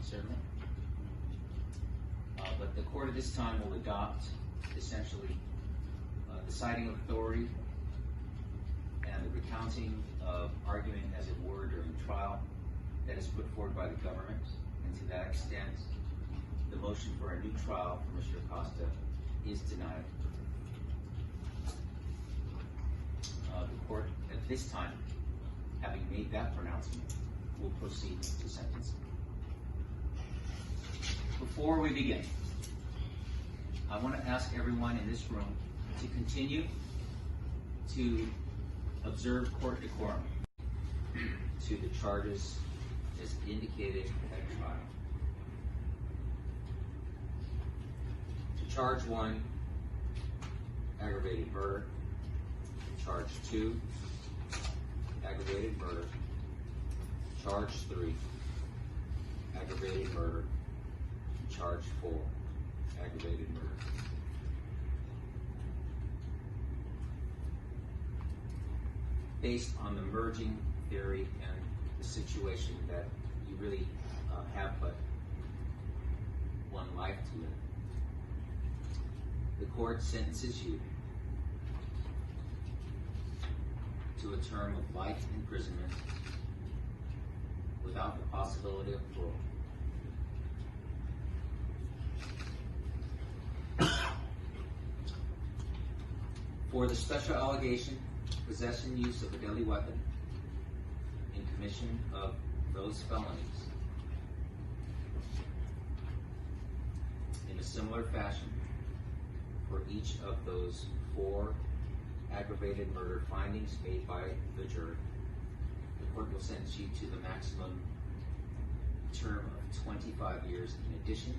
certainly. But the court at this time will adopt essentially the citing of authority and the recounting of argument, as it were, during trial that is put forward by the government. And to that extent, the motion for a new trial for Mr. Acosta is denied. The court at this time, having made that pronouncement, will proceed to sentencing. Before we begin, I want to ask everyone in this room to continue to observe court decorum to the charges as indicated at trial. To charge 1, aggravated murder. To charge 2, aggravated murder. Charge 3, aggravated murder. Charge 4, aggravated murder. Based on the merging theory and the situation that you really have but one life to live, the court sentences you to a term of life imprisonment without the possibility of parole. For the special allegation, possession, use of a deadly weapon in commission of those felonies in a similar fashion for each of those 4 aggravated murder findings made by the jury, the court will sentence you to the maximum term of 25 years in addition.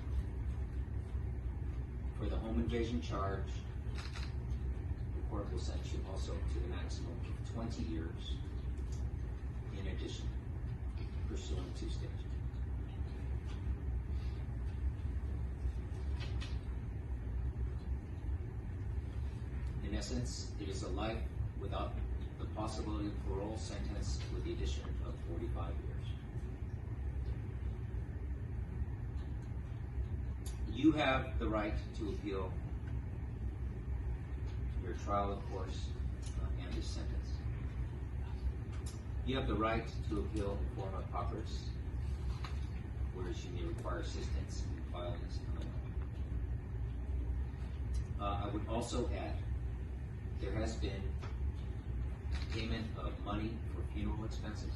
For the home invasion charge, the court will sentence you also to the maximum of 20 years in addition, pursuant to statute. In essence, it is a life without the possibility of parole sentence with the addition of 45 years. You have the right to appeal your trial, of course, and this sentence. You have the right to appeal in form of papyrus, whereas you may require assistance in filing this I would also add, there has been payment of money for funeral expenses,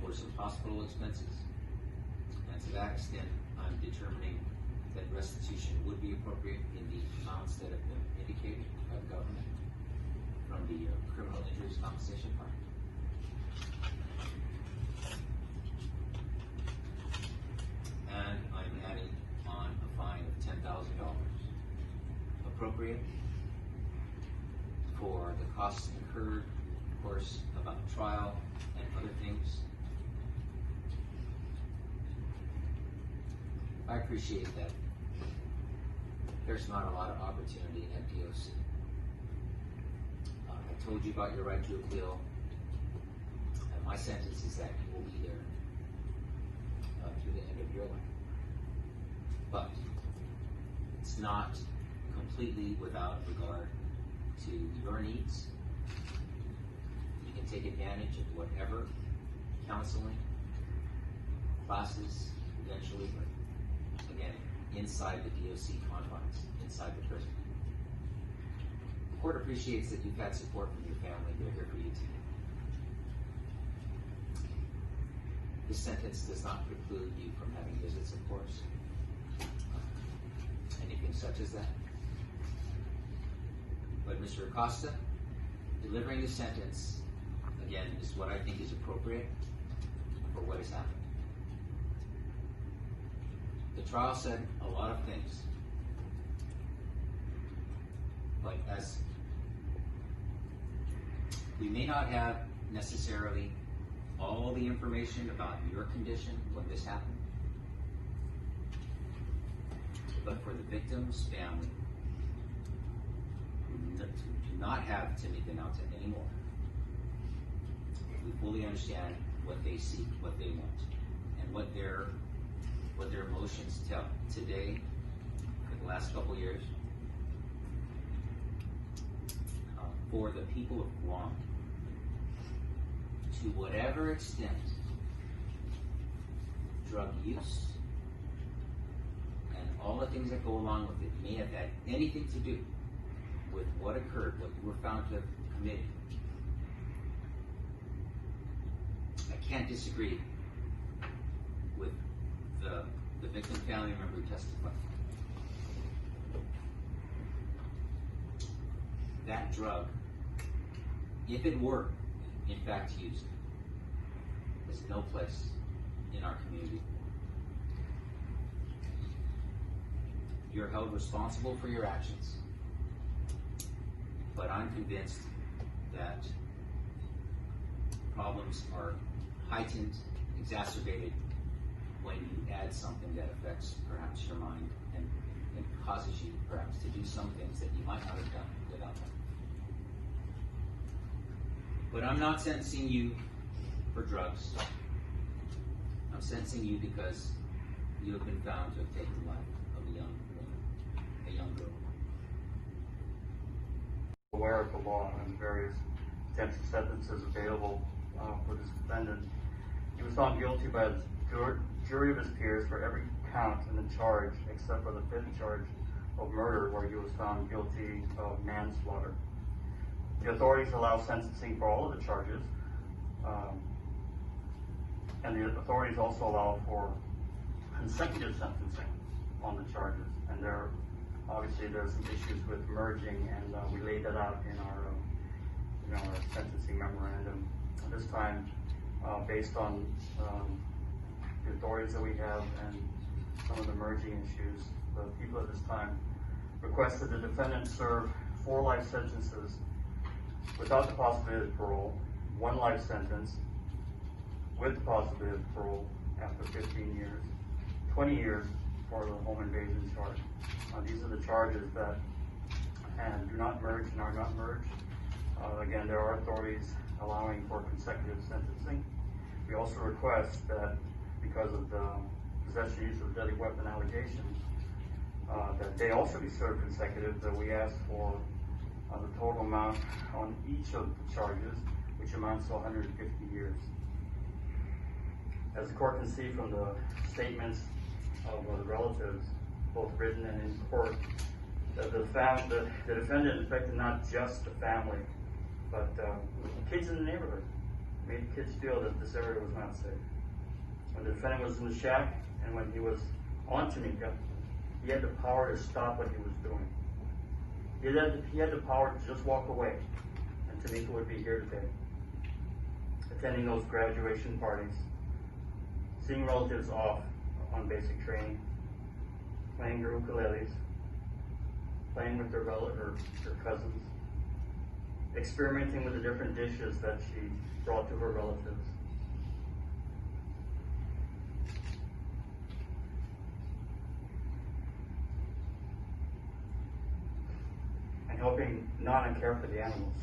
for some hospital expenses, and to that extent, I'm determining that restitution would be appropriate in the amounts that have been indicated by the government from the criminal injuries compensation fund. And I'm adding on a fine of $10,000, appropriate for the costs incurred, of course, about the trial and other things. I appreciate that there's not a lot of opportunity at DOC. I told you about your right to appeal, and my sentence is that you will be there through the end of your life. But it's not completely without regard to your needs. You can take advantage of whatever counseling, classes, eventually, but again, inside the DOC confines, inside the prison. The court appreciates that you've had support from your family. They're here for you too. This sentence does not preclude you from having visits, of course. Anything such as that. But Mr. Acosta, delivering the sentence, again, is what I think is appropriate for what has happened. The trial said a lot of things, but as we may not have necessarily all the information about your condition when this happened, but for the victim's family who do not have Timicca Nauta anymore, we fully understand what they seek, what they want, and what their what their emotions tell today, for the last couple years, for the people of Guam, to whatever extent drug use and all the things that go along with it may have had anything to do with what occurred, what you were found to have committed. I can't disagree with the victim family member who testified. That drug, if it were in fact used, has no place in our community. You're held responsible for your actions, but I'm convinced that problems are heightened, exacerbated when you add something that affects perhaps your mind and causes you perhaps to do some things that you might not have done without them. But I'm not sentencing you for drugs. I'm sentencing you because you have been found to have taken the life of a young woman, a young girl. Aware of the law and various potential sentences available for this defendant. He was found guilty by the jury of his peers for every count in the charge except for the fifth charge of murder, where he was found guilty of manslaughter. The authorities allow sentencing for all of the charges, and the authorities also allow for consecutive sentencing on the charges. And obviously there's some issues with merging, and we laid that out in our sentencing memorandum. This time, based on the authorities that we have and some of the merging issues, the people at this time requested the defendant serve 4 life sentences without the possibility of parole, 1 life sentence with the possibility of parole after 15 years, 20 years for the home invasion charge. These are the charges that do not merge and are not merged. Again, there are authorities allowing for consecutive sentencing. We also request that because of the possession use of deadly weapon allegations, that they also be served consecutive, that we ask for the total amount on each of the charges, which amounts to 150 years. As the court can see from the statements of the relatives, both written and in court, that the defendant affected not just the family, but the kids in the neighborhood. Made the kids feel that this area was not safe. When the defendant was in the shack and when he was on Timicca, he had the power to stop what he was doing. He had the power to just walk away, and Timicca would be here today, attending those graduation parties, seeing relatives off on basic training, playing their ukuleles, playing with their cousins, experimenting with the different dishes that she brought to her relatives. And helping not and care for the animals.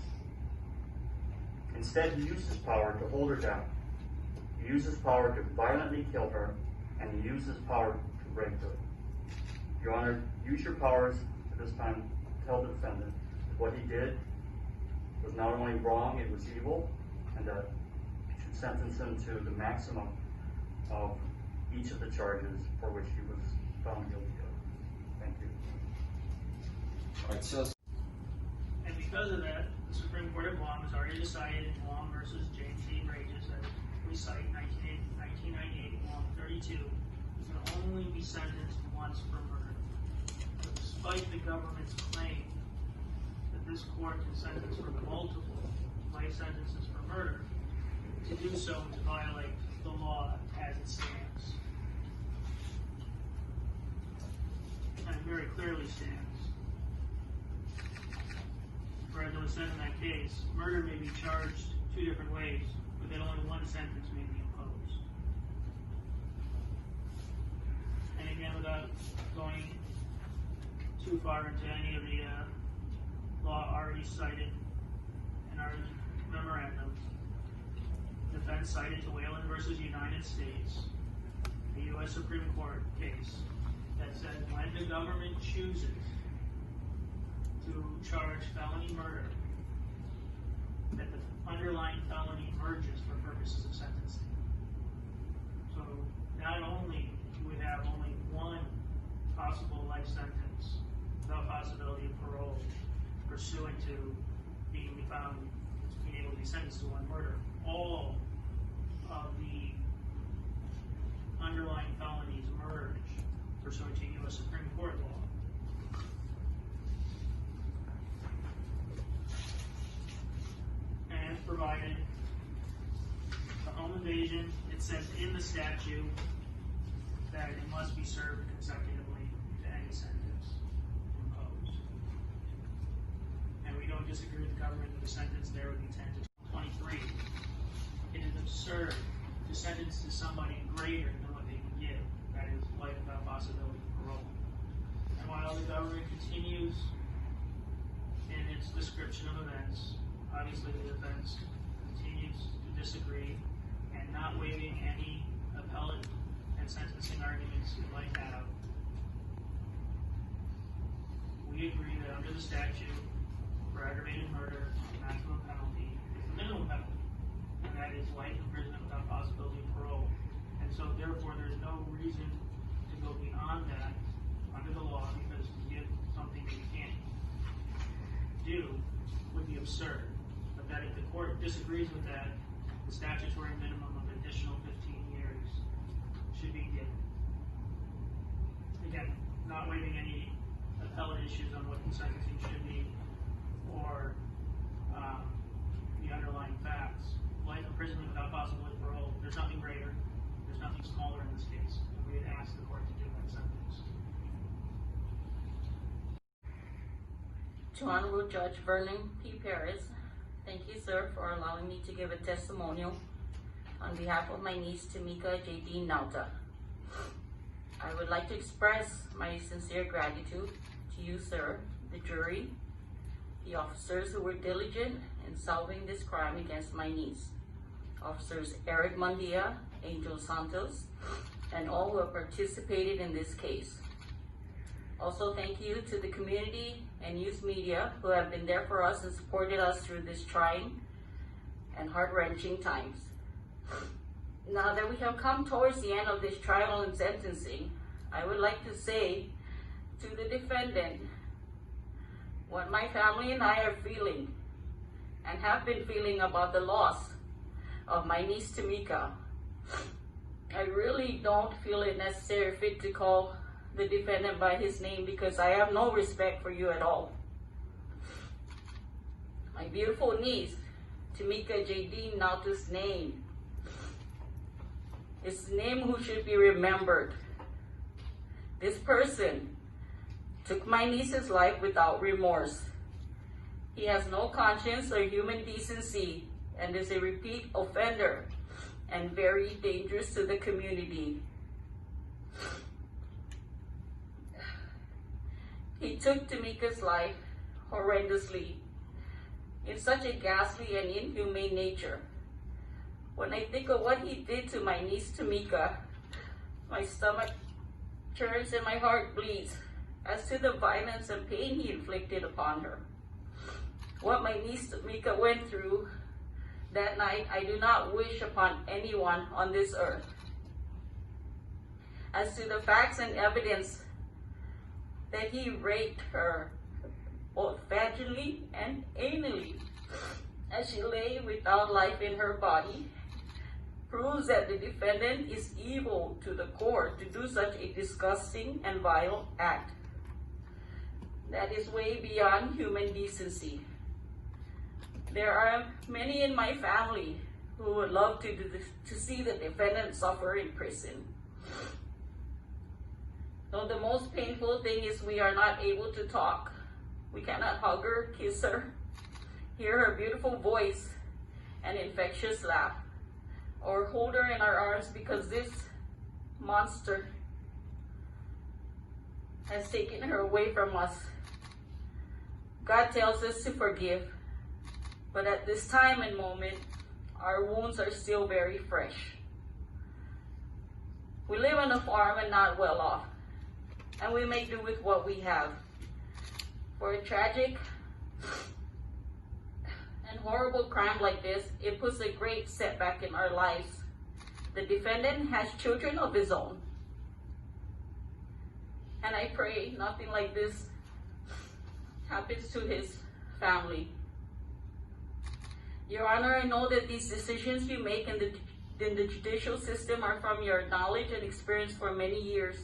Instead, he used his power to hold her down. He used his power to violently kill her, and he used his power to rape her. Your Honor, use your powers at this time to tell the defendant that what he did was not only wrong, it was evil, and that you should sentence him to the maximum of each of the charges for which he was found guilty of. Thank you. All right, so. And because of that, the Supreme Court of Guam has already decided in Guam versus James D. Rages that we cite 1998, Guam 32, is going to only be sentenced once for murder. But despite the government's claim that this court can sentence for multiple life sentences for murder, to do so is to violate the law as it stands. And it very clearly stands. For as it was said in that case, murder may be charged 2 different ways, but then only 1 sentence may be imposed. And again, without going too far into any of the law already cited in our memorandum, defense cited to Whalen versus United States, the U.S. U.S. Supreme Court case that says when the government chooses to charge felony murder, that the underlying felony merges for purposes of sentencing. So not only do we have only one possible life sentence without possibility of parole pursuant to being able to be sentenced to one murder, all of the underlying felonies merge pursuant to U.S. Supreme Court law. And provided the home invasion, it says in the statute that it must be served consecutively to any sentence imposed. And we don't disagree with the government that the sentence there would be 10 to 23. It is absurd to sentence to somebody greater than what they can give. That is life without possibility of parole. And while the government continues in its description of events, obviously the defense continues to disagree and not waiving any appellate and sentencing arguments it might have. We agree that under the statute for aggravated murder, the maximum penalty is the minimum penalty, and that is life imprisonment without possibility of parole. And so therefore there's no reason to go beyond that under the law, because to give something that you can't do would be absurd. But that if the court disagrees with that, the statutory minimum of additional 15 years should be given. Again, not waiving any appellate issues on what the sentencing should be or the underlying facts. Life imprisonment without possibility of parole, there's nothing greater, there's nothing smaller in this case. And we had asked the court to give that sentence. To Honorable Judge Vernon P. Perez, thank you, sir, for allowing me to give a testimonial on behalf of my niece, Timicca J.D. Nauta. I would like to express my sincere gratitude to you, sir, the jury, the officers who were diligent in solving this crime against my niece, Officers Eric Mundia, Angel Santos, and all who have participated in this case. Also, thank you to the community and news media who have been there for us and supported us through this trying and heart-wrenching times. Now that we have come towards the end of this trial and sentencing, I would like to say to the defendant what my family and I are feeling and have been feeling about the loss of my niece Timicca. I really don't feel it necessary or fit to call the defendant by his name because I have no respect for you at all. My beautiful niece, Timicca J.D. Nauta's name is the name who should be remembered. This person took my niece's life without remorse. He has no conscience or human decency and is a repeat offender and very dangerous to the community. He took Timicca's life horrendously in such a ghastly and inhumane nature. When I think of what he did to my niece Timicca, my stomach churns and my heart bleeds as to the violence and pain he inflicted upon her. What my niece Timicca went through that night, I do not wish upon anyone on this earth. As to the facts and evidence that he raped her both vaginally and anally as she lay without life in her body, proves that the defendant is evil to the core to do such a disgusting and vile act. That is way beyond human decency. There are many in my family who would love to see the defendant suffer in prison. Though the most painful thing is we are not able to talk. We cannot hug her, kiss her, hear her beautiful voice and infectious laugh, or hold her in our arms because this monster has taken her away from us. God tells us to forgive, but at this time and moment, our wounds are still very fresh. We live on a farm and not well off, and we make do with what we have. For a tragic and horrible crime like this, it puts a great setback in our lives. The defendant has children of his own, and I pray nothing like this happens to his family. Your Honor, I know that these decisions you make in the judicial system are from your knowledge and experience for many years.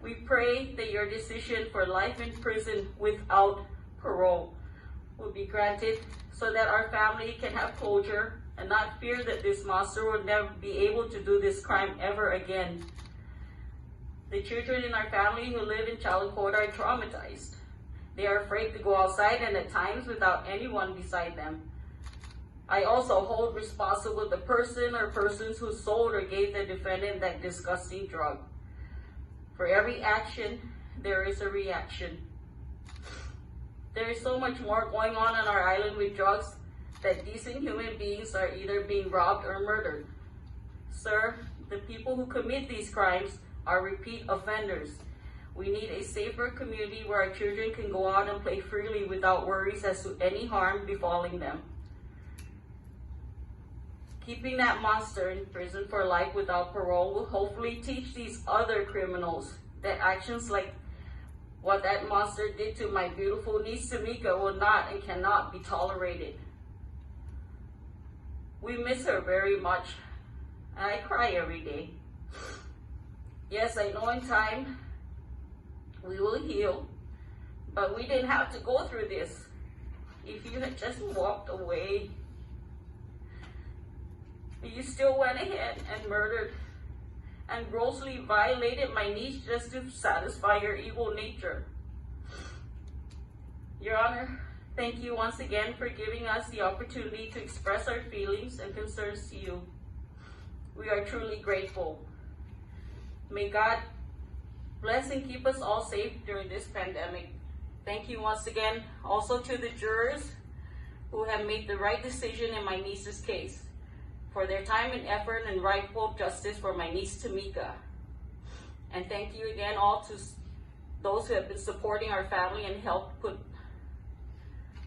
We pray that your decision for life in prison without parole will be granted so that our family can have closure and not fear that this monster will never be able to do this crime ever again. The children in our family who live in Chalacoda are traumatized. They are afraid to go outside and at times without anyone beside them. I also hold responsible the person or persons who sold or gave the defendant that disgusting drug. For every action, there is a reaction. There is so much more going on our island with drugs that decent human beings are either being robbed or murdered. Sir, the people who commit these crimes are repeat offenders. We need a safer community where our children can go out and play freely without worries as to any harm befalling them. Keeping that monster in prison for life without parole will hopefully teach these other criminals that actions like what that monster did to my beautiful niece Timicca will not and cannot be tolerated. We miss her very much, and I cry every day. Yes, I know in time we will heal, but we didn't have to go through this. If you had just walked away, you still went ahead and murdered and grossly violated my niece just to satisfy your evil nature. Your Honor, thank you once again for giving us the opportunity to express our feelings and concerns to you. We are truly grateful. May God bless and keep us all safe during this pandemic. Thank you once again also to the jurors who have made the right decision in my niece's case, for their time and effort and rightful justice for my niece Timicca. And thank you again all to those who have been supporting our family and helped put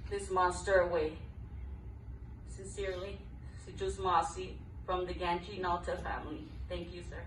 this monster away. Sincerely, si Jus Masi from the Timicca Nauta family. Thank you, sir.